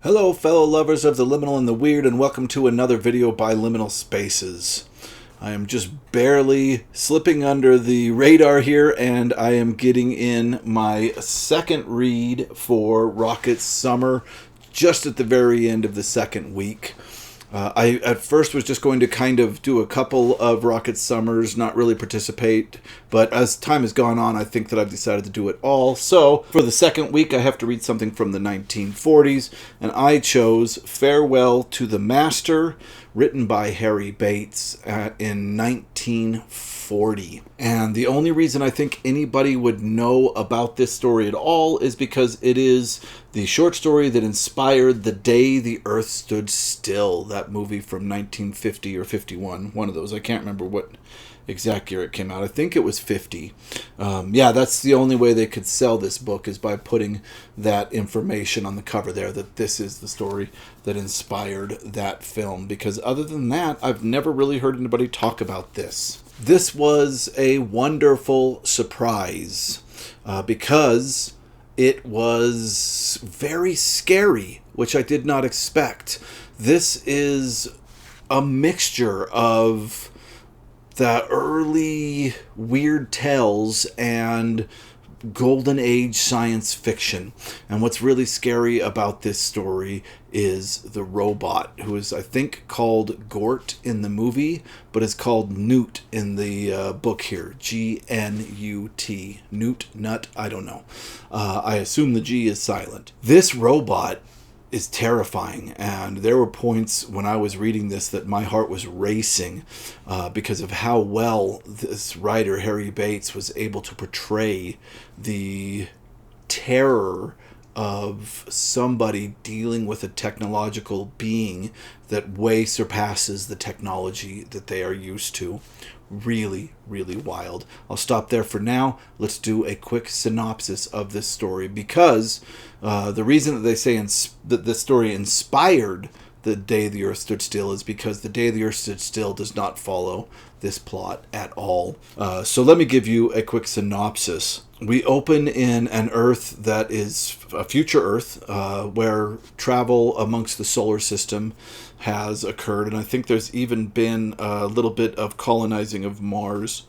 Hello, fellow lovers of the liminal and the weird, and welcome to another video by Liminal Spaces. I am just barely slipping under the radar here, and I am getting in my second read for Rocket Summer, just at the very end of the second week. I at first was just going to kind of do a couple of Rocket Summers, not really participate, but as time has gone on, I think that I've decided to do it all. So, for the second week, I have to read something from the 1940s, and I chose Farewell to the Master, written by Harry Bates in 1940. And the only reason I think anybody would know about this story at all is because it is the short story that inspired The Day the Earth Stood Still, that movie from 1950 or 51, one of those. I can't remember what exact year it came out. I think it was 50. Yeah, that's the only way they could sell this book, is by putting that information on the cover there, that this is the story that inspired that film. Because other than that, I've never really heard anybody talk about this. This was a wonderful surprise because it was very scary, which I did not expect. This is a mixture of the early weird tales and golden age science fiction. And what's really scary about this story is the robot, who is, I think, called Gort in the movie, but is called Newt in the book here. G-N-U-T. Newt, Nut, I don't know. I assume the G is silent. This robot is terrifying, and there were points when I was reading this that my heart was racing because of how well this writer, Harry Bates, was able to portray the terror of somebody dealing with a technological being that way surpasses the technology that they are used to. Really, really wild. I'll stop there for now. Let's do a quick synopsis of this story, because the reason that they say that this story inspired The Day the Earth Stood Still is because The Day the Earth Stood Still does not follow this plot at all. So let me give you a quick synopsis. We open in an Earth that is a future Earth where travel amongst the solar system has occurred, and I think there's even been a little bit of colonizing of Mars.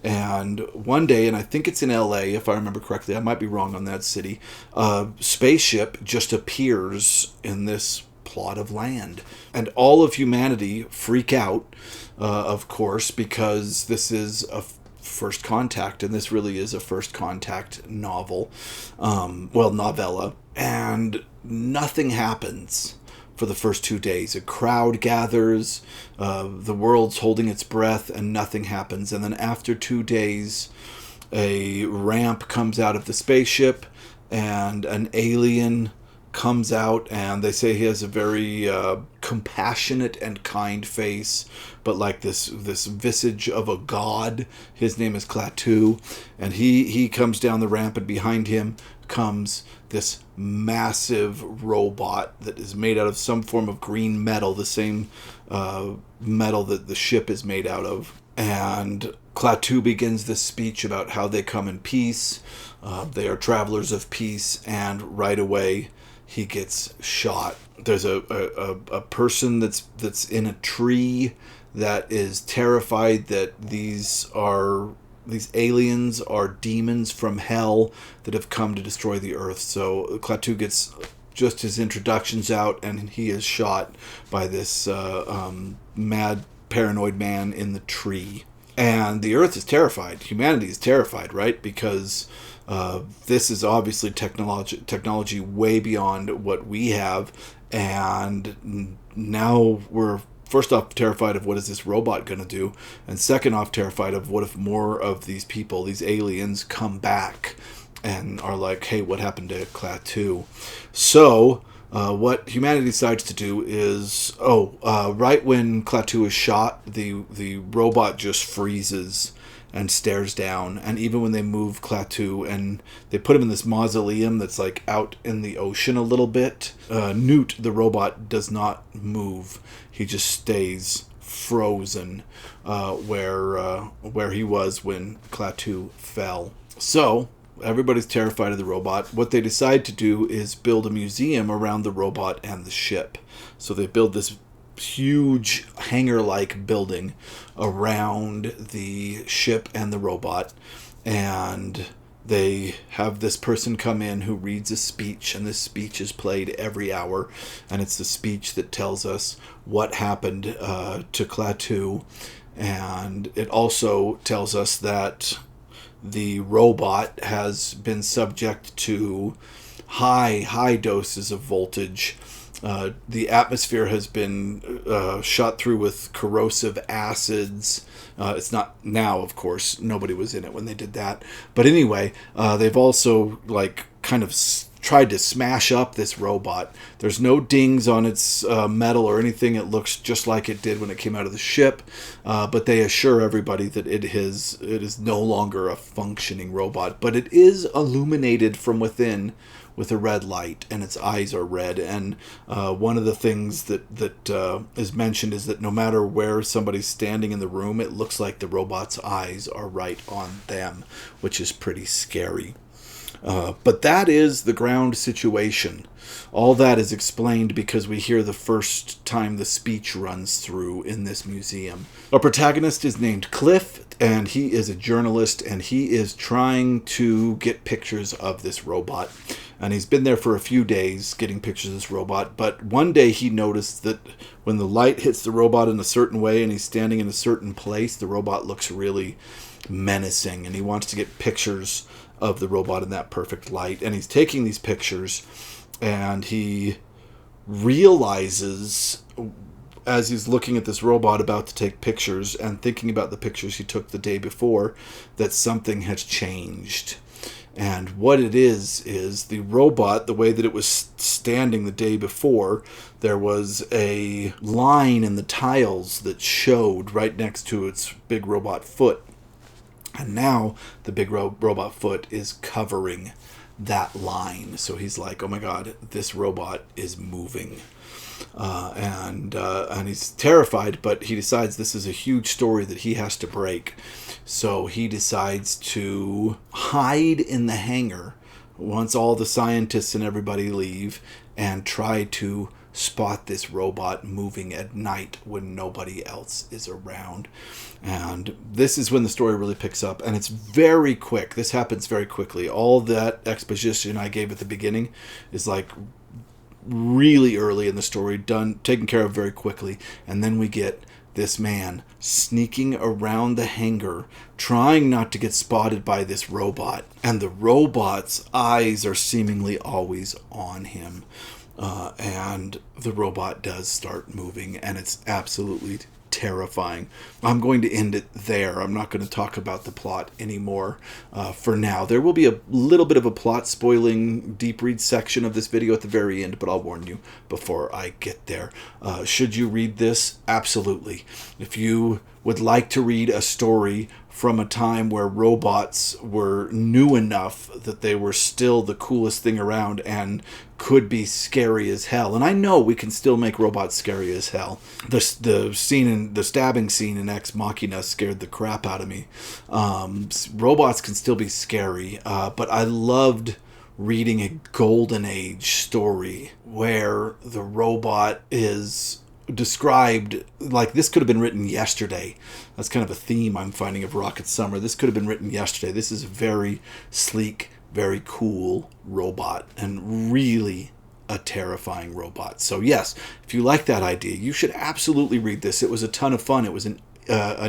And one day, and I think it's in LA if I remember correctly, I might be wrong on that city, a spaceship just appears in this plot of land. And all of humanity freak out, of course, because this is a first contact, and this really is a first contact novel, novella, and nothing happens for the first 2 days. A crowd gathers, the world's holding its breath, and nothing happens. And then after 2 days, a ramp comes out of the spaceship, and an alien comes out, and they say he has a very compassionate and kind face, but like this visage of a god. His name is Klaatu, and he comes down the ramp, and behind him comes this massive robot that is made out of some form of green metal, the same metal that the ship is made out of. And Klaatu begins this speech about how they come in peace, they are travelers of peace, and right away he gets shot. There's a person that's in a tree that is terrified that these aliens are demons from hell that have come to destroy the Earth. So Klaatu gets just his introductions out, and he is shot by this mad, paranoid man in the tree. And the Earth is terrified. Humanity is terrified, right? Because this is obviously technology way beyond what we have. And now we're first off terrified of what is this robot going to do, and second off terrified of what if more of these people, these aliens, come back and are like, hey, what happened to Klaatu? So what humanity decides to do is, right when Klaatu is shot, the robot just freezes and stares down. And even when they move Klaatu and they put him in this mausoleum that's like out in the ocean a little bit, Newt, the robot, does not move. He just stays frozen where he was when Klaatu fell. So everybody's terrified of the robot. What they decide to do is build a museum around the robot and the ship. So they build this huge hangar-like building around the ship and the robot, and they have this person come in who reads a speech, and this speech is played every hour, and it's the speech that tells us what happened to Klaatu, and it also tells us that the robot has been subject to high doses of voltage. The atmosphere has been shot through with corrosive acids. It's not now, of course. Nobody was in it when they did that. But anyway, they've also kind of tried to smash up this robot. There's no dings on its metal or anything. It looks just like it did when it came out of the ship. But they assure everybody that it is no longer a functioning robot. But it is illuminated from within with a red light, and its eyes are red. And one of the things that is mentioned is that no matter where somebody's standing in the room, it looks like the robot's eyes are right on them, which is pretty scary. But that is the ground situation. All that is explained because we hear the first time the speech runs through in this museum. Our protagonist is named Cliff, and he is a journalist, and he is trying to get pictures of this robot. And he's been there for a few days getting pictures of this robot, but one day he noticed that when the light hits the robot in a certain way and he's standing in a certain place, the robot looks really menacing, and he wants to get pictures of the robot in that perfect light. And he's taking these pictures, and he realizes, as he's looking at this robot about to take pictures and thinking about the pictures he took the day before, that something has changed. And what it is the robot, the way that it was standing the day before, there was a line in the tiles that showed right next to its big robot foot. And now the big robot foot is covering that line. So he's like, oh my God, this robot is moving. And he's terrified, but he decides this is a huge story that he has to break. So he decides to hide in the hangar once all the scientists and everybody leave and try to spot this robot moving at night when nobody else is around. And this is when the story really picks up, and it's very quick. This happens very quickly. All that exposition I gave at the beginning is like really early in the story, taken care of very quickly, and then we get this man sneaking around the hangar, trying not to get spotted by this robot, and the robot's eyes are seemingly always on him. And the robot does start moving, and it's absolutely terrifying. I'm going to end it there. I'm not going to talk about the plot anymore for now. There will be a little bit of a plot spoiling deep read section of this video at the very end, but I'll warn you before I get there. Should you read this? Absolutely. If you would like to read a story from a time where robots were new enough that they were still the coolest thing around and could be scary as hell. And I know we can still make robots scary as hell. The stabbing scene in Ex Machina scared the crap out of me. Robots can still be scary, but I loved reading a golden age story where the robot is described like this could have been written yesterday. That's kind of a theme I'm finding of Rocket Summer. This could have been written yesterday. This is a very sleek, very cool robot, and really a terrifying robot. So yes, if you like that idea, you should absolutely read this. It was a ton of fun. It was an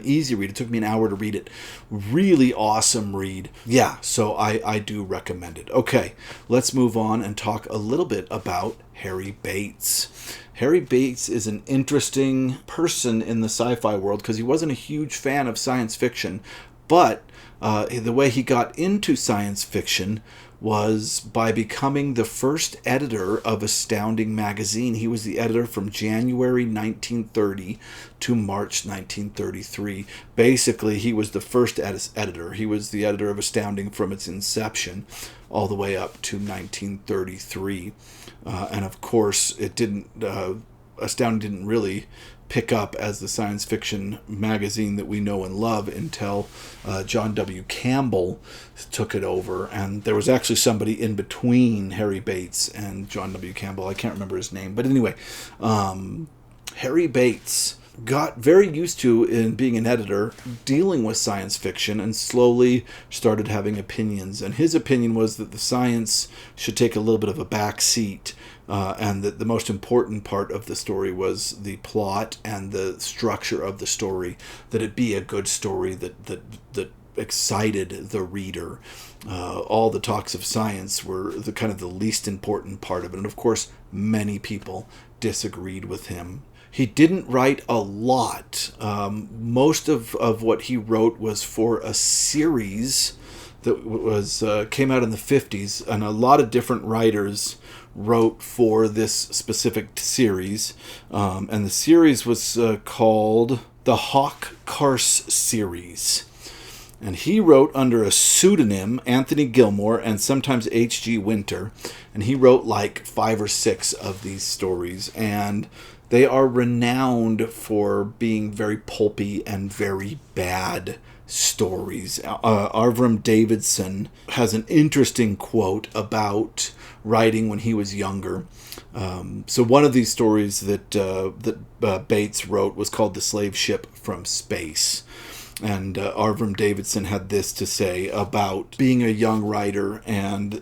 easy read. It took me an hour to read it. Really awesome read. Yeah, so I do recommend it. Okay, let's move on and talk a little bit about Harry Bates. Harry Bates is an interesting person in the sci-fi world because he wasn't a huge fan of science fiction, but the way he got into science fiction was by becoming the first editor of Astounding magazine. He was the editor from January 1930 to March 1933. Basically, he was the first editor. He was the editor of Astounding from its inception all the way up to 1933. And of course, it didn't Astounding didn't really pick up as the science fiction magazine that we know and love until John W. Campbell took it over. And there was actually somebody in between Harry Bates and John W. Campbell. I can't remember his name. But anyway, Harry Bates got very used to, in being an editor, dealing with science fiction, and slowly started having opinions. And his opinion was that the science should take a little bit of a back seat, and that the most important part of the story was the plot and the structure of the story, that it be a good story that excited the reader. All the talks of science were the kind of the least important part of it. And of course, many people disagreed with him. He didn't write a lot. Most of what he wrote was for a series that was came out in the 50s, and a lot of different writers wrote for this specific series. And the series was called the Hawk Karse series. And he wrote under a pseudonym, Anthony Gilmore, and sometimes H.G. Winter. And he wrote like 5 or 6 of these stories. And they are renowned for being very pulpy and very bad stories. Avram Davidson has an interesting quote about writing when he was younger. So one of these stories that Bates wrote was called The Slave Ship from Space. And Avram Davidson had this to say about being a young writer and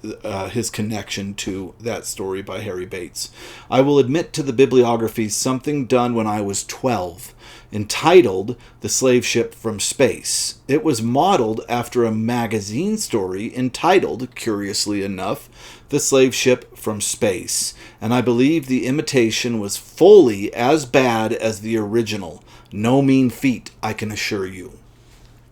his connection to that story by Harry Bates. I will admit to the bibliography something done when I was 12, entitled The Slave Ship from Space. It was modeled after a magazine story entitled, curiously enough, The Slave Ship from Space, and I believe the imitation was fully as bad as the original. No mean feat, I can assure you.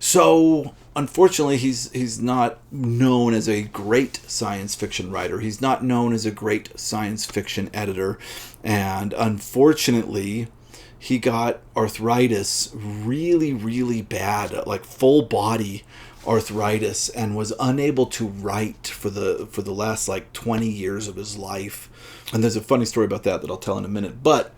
So, unfortunately, he's not known as a great science fiction writer. He's not known as a great science fiction editor. And unfortunately, he got arthritis really, really bad, like full body arthritis, and was unable to write for the last like 20 years of his life. And there's a funny story about that I'll tell in a minute. But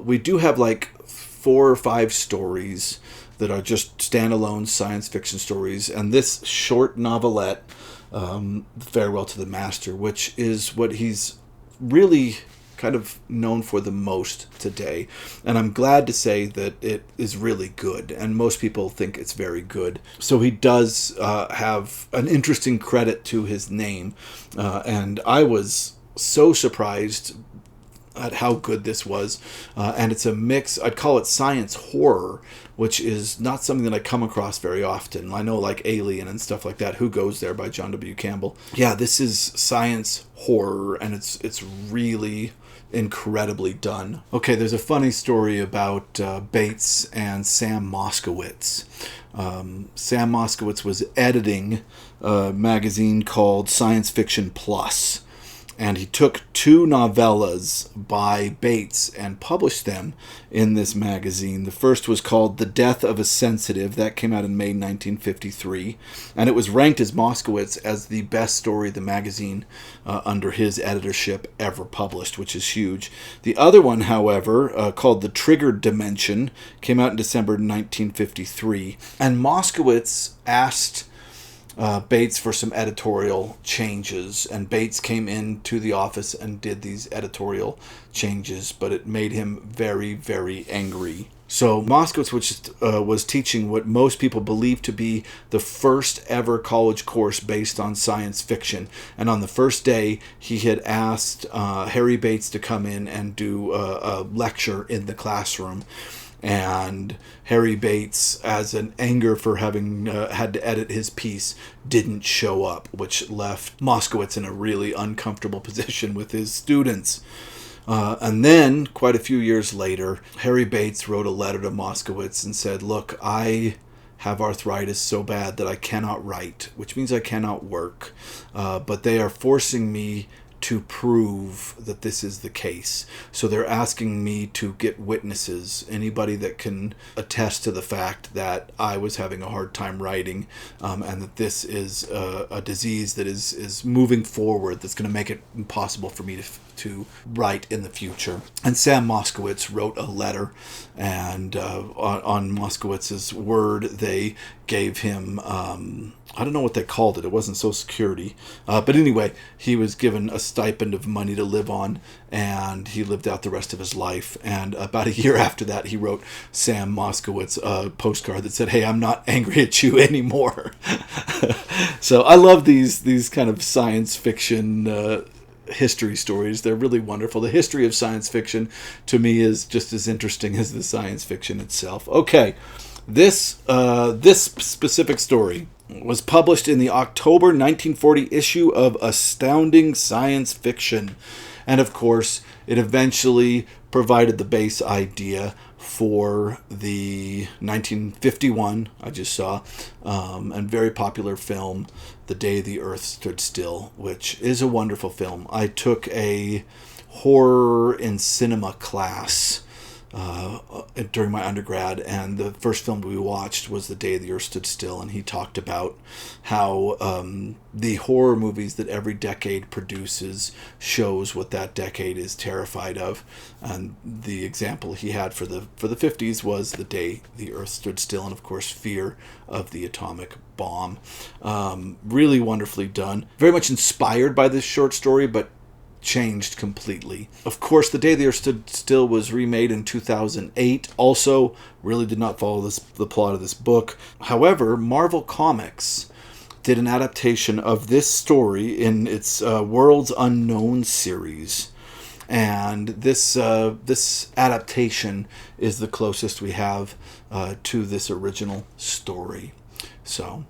we do have like 4 or 5 stories that are just standalone science fiction stories, and this short novelette, Farewell to the Master, which is what he's really kind of known for the most today. And I'm glad to say that it is really good, and most people think it's very good. So he does have an interesting credit to his name, and I was so surprised at how good this was. And it's a mix, I'd call it science horror, which is not something that I come across very often. I know like Alien and stuff like that, Who Goes There by John W. Campbell. Yeah, this is science horror, and it's really incredibly done. Okay, there's a funny story about Bates and Sam Moskowitz. Sam Moskowitz was editing a magazine called Science Fiction Plus, and he took 2 novellas by Bates and published them in this magazine. The first was called The Death of a Sensitive. That came out in May 1953. And it was ranked as Moskowitz as the best story the magazine under his editorship ever published, which is huge. The other one, however, called The Triggered Dimension, came out in December 1953. And Moskowitz asked Bates for some editorial changes, and Bates came into the office and did these editorial changes, but it made him very, very angry. So Moskowitz was teaching what most people believe to be the first ever college course based on science fiction, and on the first day he had asked Harry Bates to come in and do a lecture in the classroom. And Harry Bates, as an anger for having had to edit his piece, didn't show up, which left Moskowitz in a really uncomfortable position with his students. And then, quite a few years later, Harry Bates wrote a letter to Moskowitz and said, "Look, I have arthritis so bad that I cannot write, which means I cannot work, but they are forcing me to prove that this is the case. So they're asking me to get witnesses, anybody that can attest to the fact that I was having a hard time writing, and that this is a disease that is moving forward, that's going to make it impossible for me to write in the future. And Sam Moskowitz wrote a letter, and on Moskowitz's word, they gave him, I don't know what they called it. It wasn't Social Security. But anyway, he was given a stipend of money to live on, and he lived out the rest of his life. And about a year after that, he wrote Sam Moskowitz a postcard that said, "Hey, I'm not angry at you anymore." So I love these kind of science fiction history stories. They're really wonderful. The history of science fiction, to me, is just as interesting as the science fiction itself. Okay, this specific story was published in the October 1940 issue of Astounding Science Fiction. And of course, it eventually provided the base idea for the 1951, I just saw, and very popular film, The Day the Earth Stood Still, which is a wonderful film. I took a horror in cinema class during my undergrad, and the first film we watched was The Day the Earth Stood Still, and he talked about how the horror movies that every decade produces shows what that decade is terrified of. And the example he had for the 50s was The Day the Earth Stood Still, and of course fear of the atomic bomb. Really wonderfully done. Very much inspired by this short story, but changed completely. Of course, The Day the Earth Stood Still was remade in 2008. Also, really did not follow the plot of this book. However, Marvel Comics did an adaptation of this story in its Worlds Unknown series. And this adaptation is the closest we have to this original story. So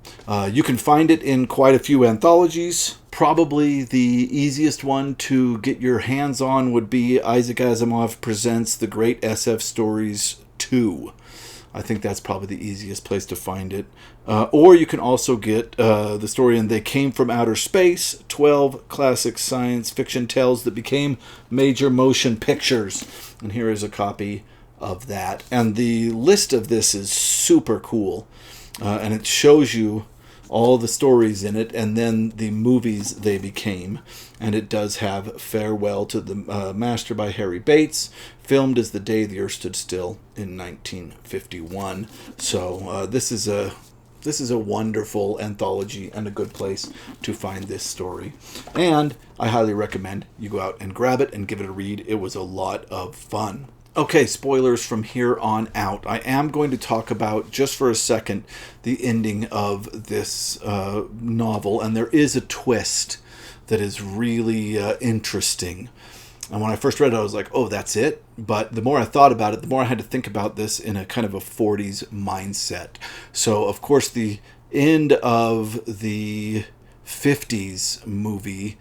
you can find it in quite a few anthologies. Probably the easiest one to get your hands on would be Isaac Asimov Presents The Great SF Stories 2. I think that's probably the easiest place to find it. Or you can also get the story in They Came from Outer Space, 12 classic science fiction tales that became major motion pictures. And here is a copy of that. And the list of this is super cool. And it shows you all the stories in it, and then the movies they became. And it does have Farewell to the Master by Harry Bates, filmed as The Day the Earth Stood Still in 1951. So this is a wonderful anthology and a good place to find this story. And I highly recommend you go out and grab it and give it a read. It was a lot of fun. Okay, spoilers from here on out. I am going to talk about, just for a second, the ending of this novel. And there is a twist that is really interesting. And when I first read it, I was like, oh, that's it? But the more I thought about it, the more I had to think about this in a kind of a 40s mindset. So, of course, the end of the 50s movie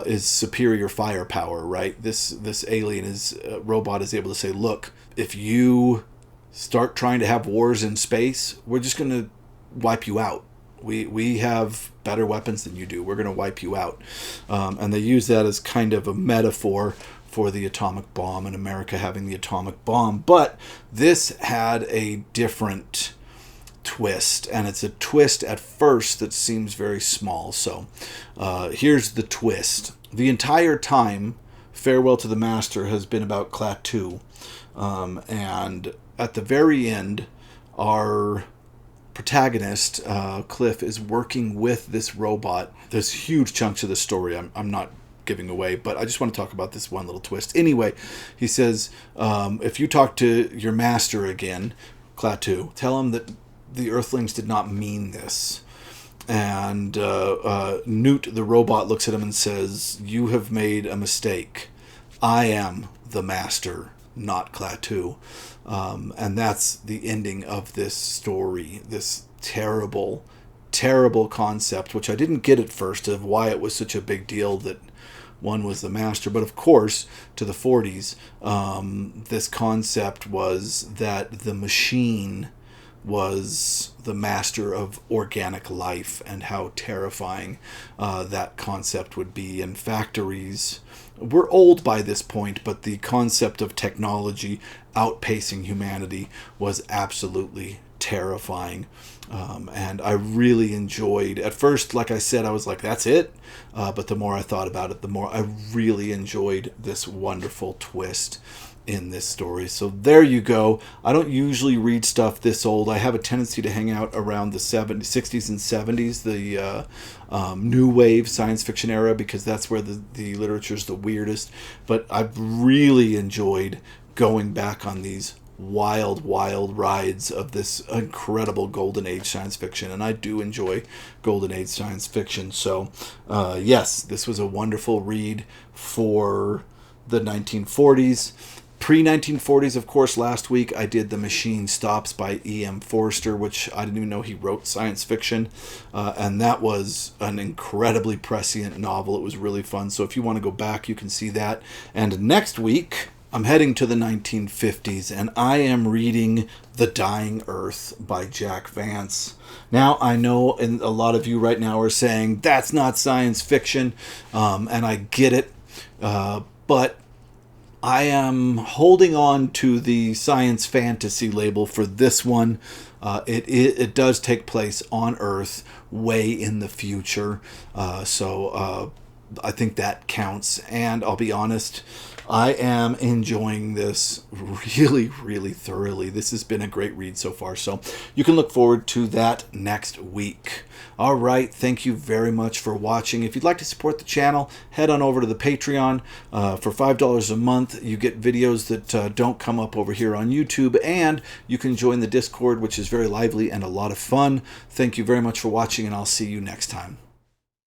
is superior firepower, right? This alien robot is able to say, look, if you start trying to have wars in space, we're just going to wipe you out. We have better weapons than you do. We're going to wipe you out. And they use that as kind of a metaphor for the atomic bomb and America having the atomic bomb. But this had a different twist, and it's a twist at first that seems very small. So here's the twist. The entire time, Farewell to the Master has been about Klaatu, and at the very end, our protagonist, Cliff, is working with this robot. There's huge chunks of the story I'm not giving away, but I just want to talk about this one little twist. Anyway, he says, if you talk to your master again, Klaatu, tell him that the Earthlings did not mean this. And Newt, the robot, looks at him and says, you have made a mistake. I am the master, not Klaatu. And that's the ending of this story, this terrible, terrible concept, which I didn't get at first, of why it was such a big deal that one was the master. But of course, to the 40s, this concept was that the machine was the master of organic life, and how terrifying that concept would be. And factories were old by this point, but the concept of technology outpacing humanity was absolutely terrifying. And I really enjoyed, at first, like I said, I was like, that's it. But the more I thought about it, the more I really enjoyed this wonderful twist in this story. So there you go. I don't usually read stuff this old. I have a tendency to hang out around the 60s and 70s, the new wave science fiction era, because that's where the literature is the weirdest. But I've really enjoyed going back on these wild rides of this incredible golden age science fiction, and I do enjoy golden age science fiction. So yes, this was a wonderful read for the 1940s. Pre-1940s, of course, last week I did The Machine Stops by E.M. Forster, which I didn't even know he wrote science fiction, and that was an incredibly prescient novel. It was really fun, so if you want to go back, you can see that. And next week I'm heading to the 1950s, and I am reading The Dying Earth by Jack Vance. Now, I know and a lot of you right now are saying, that's not science fiction, and I get it, but I am holding on to the science fantasy label for this one. It does take place on Earth way in the future, so I think that counts. And I'll be honest, I am enjoying this really thoroughly. This has been a great read so far, so you can look forward to that next week. All right, thank you very much for watching. If you'd like to support the channel, head on over to the Patreon. For $5 a month, you get videos that don't come up over here on YouTube, and you can join the Discord, which is very lively and a lot of fun. Thank you very much for watching, and I'll see you next time.